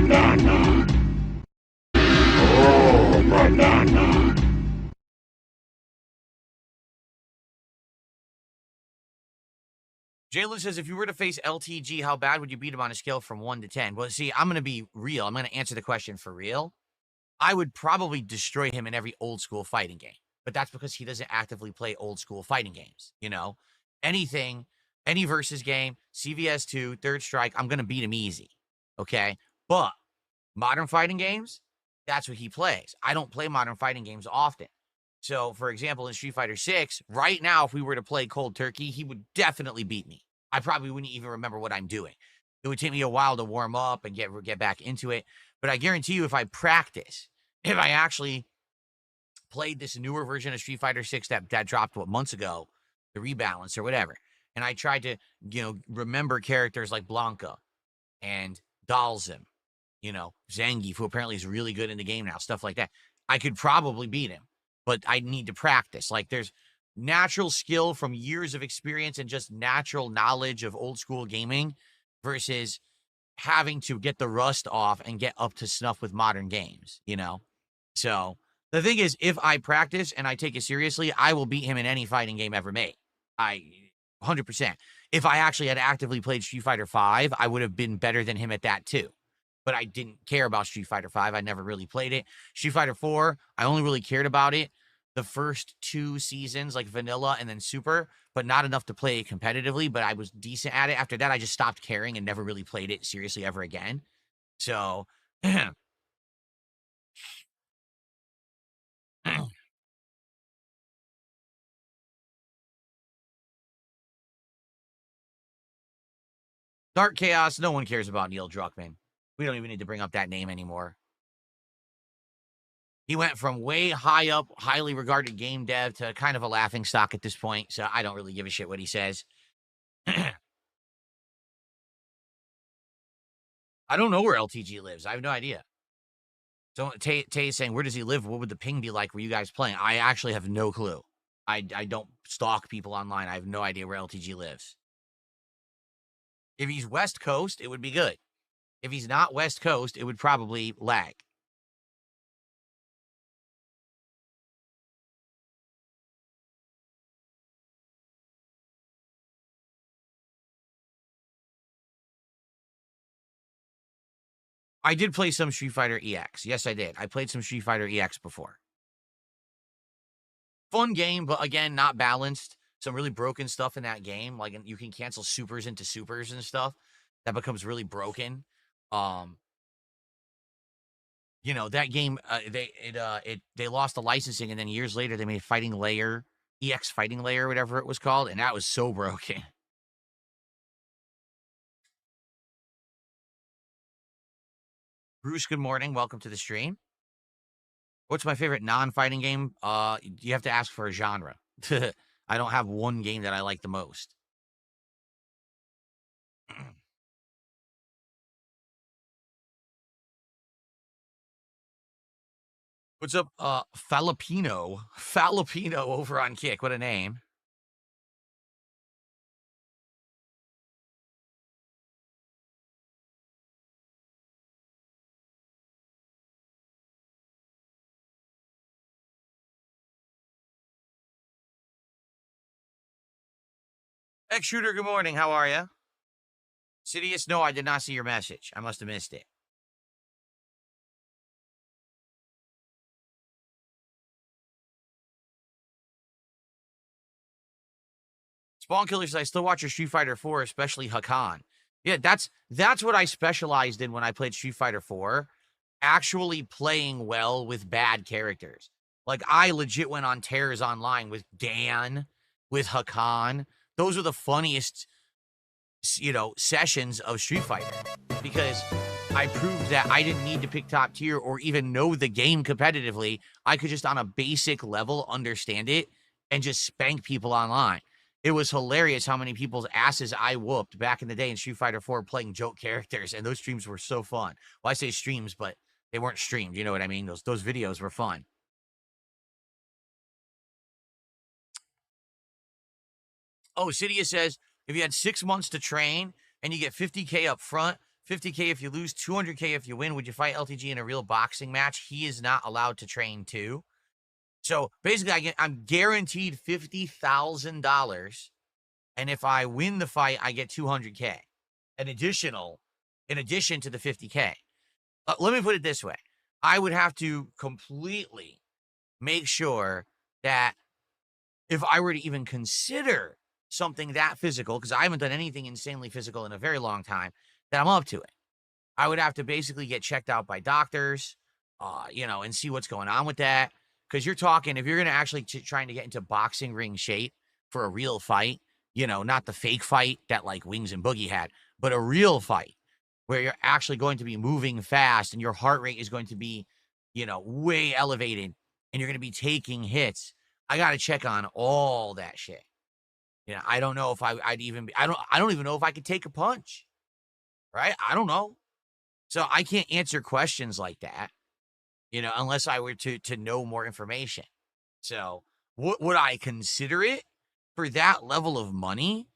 banana. Oh, banana. Jalen says, if you were to face LTG, how bad would you beat him on a scale from 1 to 10? Well, see, I'm going to be real. I'm going to answer the question for real. I would probably destroy him in every old school fighting game. But that's because he doesn't actively play old school fighting games. You know, anything, any versus game, CVS 2, Third Strike, I'm going to beat him easy. Okay. But modern fighting games, that's what he plays. I don't play modern fighting games often. So, for example, in Street Fighter 6, right now, if we were to play cold turkey, he would definitely beat me. I probably wouldn't even remember what I'm doing. It would take me a while to warm up and get back into it. But I guarantee you, if I practice, if I actually played this newer version of Street Fighter 6 that dropped, months ago, the rebalance or whatever, and I tried to, remember characters like Blanca and Dalzim, Zangief, who apparently is really good in the game now, stuff like that, I could probably beat him. But I need to practice. Like, there's natural skill from years of experience and just natural knowledge of old school gaming versus having to get the rust off and get up to snuff with modern games, So the thing is, if I practice and I take it seriously, I will beat him in any fighting game ever made. 100%. If I actually had actively played Street Fighter 5, I would have been better than him at that too. But I didn't care about Street Fighter 5. I never really played it. Street Fighter 4, I only really cared about it the first 2 seasons, like vanilla and then super, but not enough to play it competitively. But I was decent at it. After that, I just stopped caring and never really played it seriously ever again. So, Dark Chaos, no one cares about Neil Druckmann. We don't even need to bring up that name anymore. He went from way high up, highly regarded game dev to kind of a laughingstock at this point, so I don't really give a shit what he says. I don't know where LTG lives. I have no idea. So Tay is saying, where does he live? What would the ping be like? Were you guys playing? I actually have no clue. I don't stalk people online. I have no idea where LTG lives. If he's West Coast, it would be good. If he's not West Coast, it would probably lag. I did play some Street Fighter EX. Yes, I did. I played some Street Fighter EX before. Fun game, but again, not balanced. Some really broken stuff in that game. Like, you can cancel supers into supers and stuff. That becomes really broken. That game, they lost the licensing, and then years later they made Fighting Layer, EX Fighting Layer, whatever it was called, and that was so broken. Bruce, good morning. Welcome to the stream. What's my favorite non-fighting game? You have to ask for a genre. I don't have one game that I like the most. What's up, Falapino? Falapino over on Kick. What a name. X-Shooter, good morning. How are you? Sidious, no, I did not see your message. I must have missed it. Spawn Killer says, I still watch your Street Fighter 4, especially Hakan. Yeah, that's what I specialized in when I played Street Fighter 4. Actually playing well with bad characters. Like, I legit went on tears online with Dan, with Hakan. Those are the funniest, sessions of Street Fighter. Because I proved that I didn't need to pick top tier or even know the game competitively. I could just, on a basic level, understand it and just spank people online. It was hilarious how many people's asses I whooped back in the day in Street Fighter 4 playing joke characters, and those streams were so fun. Well, I say streams, but they weren't streamed. You know what I mean? Those videos were fun. Oh, Cydia says, if you had 6 months to train and you get $50K up front, 50K if you lose, 200K if you win. Would you fight LTG in a real boxing match? He is not allowed to train too. So basically, I'm guaranteed $50,000. And if I win the fight, I get 200K. In addition to the 50K. Let me put it this way. I would have to completely make sure that if I were to even consider something that physical, because I haven't done anything insanely physical in a very long time, that I'm up to it. I would have to basically get checked out by doctors, and see what's going on with that. Because you're talking, if you're going to actually trying to get into boxing ring shape for a real fight, not the fake fight that like Wings and Boogie had, but a real fight where you're actually going to be moving fast and your heart rate is going to be, way elevated and you're going to be taking hits. I got to check on all that shit. I don't know if I'd even be, I don't even know if I could take a punch, right? I don't know. So I can't answer questions like that, unless I were to know more information. So would I consider it for that level of money?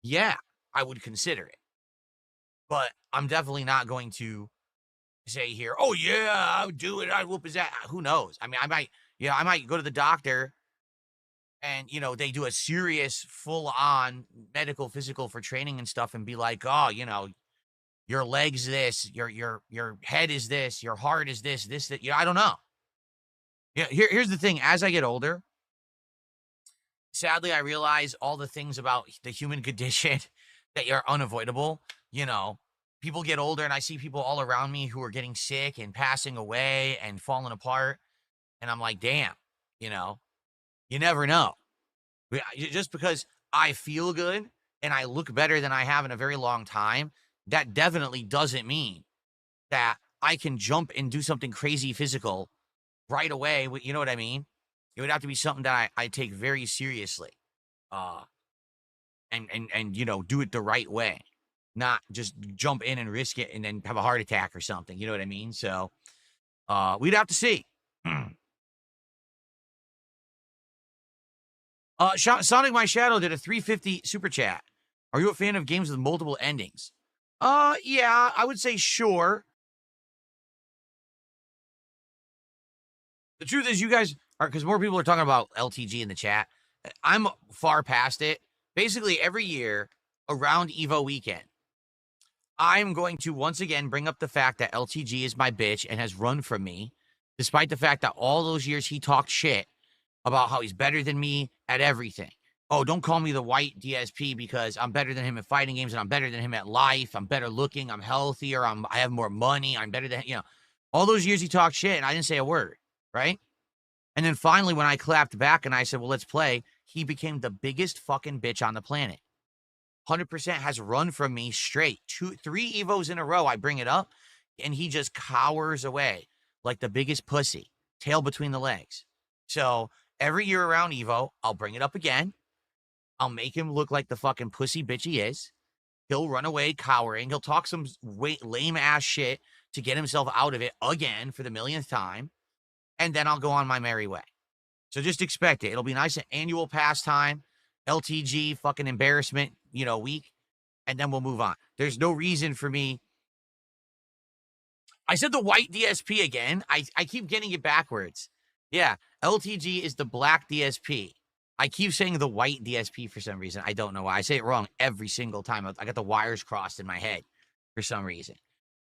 Yeah, I would consider it. But I'm definitely not going to say here, oh yeah, I would do it. I'd whoop his ass. Who knows? I mean, I might go to the doctor and, they do a serious full-on medical physical for training and stuff and be like, oh, your leg's this, your head is this, your heart is this, that. I don't know. Yeah, here's the thing. As I get older, sadly, I realize all the things about the human condition that are unavoidable. People get older and I see people all around me who are getting sick and passing away and falling apart. And I'm like, damn, you never know. Just because I feel good and I look better than I have in a very long time, that definitely doesn't mean that I can jump and do something crazy physical right away. You know what I mean? It would have to be something that I take very seriously. And do it the right way. Not just jump in and risk it and then have a heart attack or something. You know what I mean? So we'd have to see. Sonic My Shadow did a 350 super chat. Are you a fan of games with multiple endings? Yeah, I would say sure. The truth is you guys are, because more people are talking about LTG in the chat. I'm far past it. Basically, every year around Evo weekend, I'm going to once again bring up the fact that LTG is my bitch and has run from me, despite the fact that all those years he talked shit about how he's better than me at everything. Oh, don't call me the white DSP because I'm better than him at fighting games and I'm better than him at life. I'm better looking. I'm healthier. I have more money. I'm better than, all those years he talked shit and I didn't say a word, right? And then finally, when I clapped back and I said, well, let's play, he became the biggest fucking bitch on the planet. 100% has run from me straight. 3 Evos in a row, I bring it up, and he just cowers away like the biggest pussy, tail between the legs. So every year around Evo, I'll bring it up again. I'll make him look like the fucking pussy bitch he is. He'll run away cowering. He'll talk some lame-ass shit to get himself out of it again for the millionth time. And then I'll go on my merry way. So just expect it. It'll be nice, an annual pastime, LTG fucking embarrassment, week, and then we'll move on. There's no reason for me. I said the white DSP again. I keep getting it backwards. Yeah, LTG is the black DSP. I keep saying the white DSP for some reason. I don't know why. I say it wrong every single time. I got the wires crossed in my head for some reason.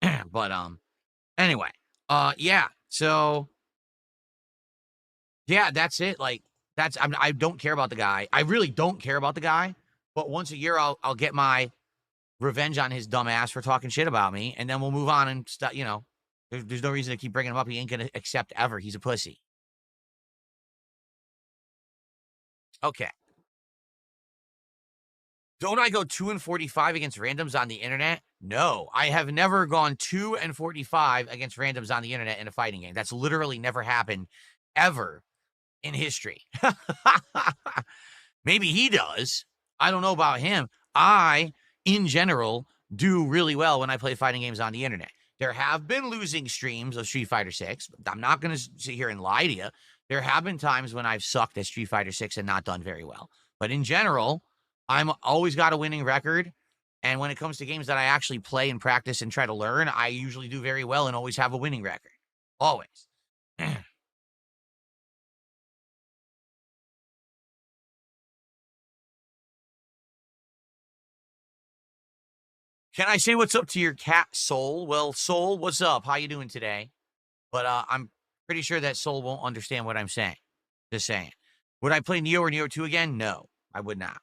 But anyway, yeah. So yeah, that's it. Like I don't care about the guy. I really don't care about the guy. But once a year, I'll get my revenge on his dumb ass for talking shit about me, and then we'll move on and stuff. There's no reason to keep bringing him up. He ain't gonna accept ever. He's a pussy. Okay. Don't I go 2-45 against randoms on the internet? No, I have never gone 2-45 against randoms on the internet in a fighting game. That's literally never happened ever in history. Maybe he does. I don't know about him. I, in general, do really well when I play fighting games on the internet. There have been losing streams of Street Fighter 6. I'm not going to sit here and lie to you. There have been times when I've sucked at Street Fighter 6 and not done very well. But in general, I'm always got a winning record. And when it comes to games that I actually play and practice and try to learn, I usually do very well and always have a winning record. Always. Can I say what's up to your cat, Soul? Well, Soul, what's up? How you doing today? But I'm pretty sure that Soul won't understand what I'm saying. Just saying. Would I play Neo or Neo 2 again? No, I would not.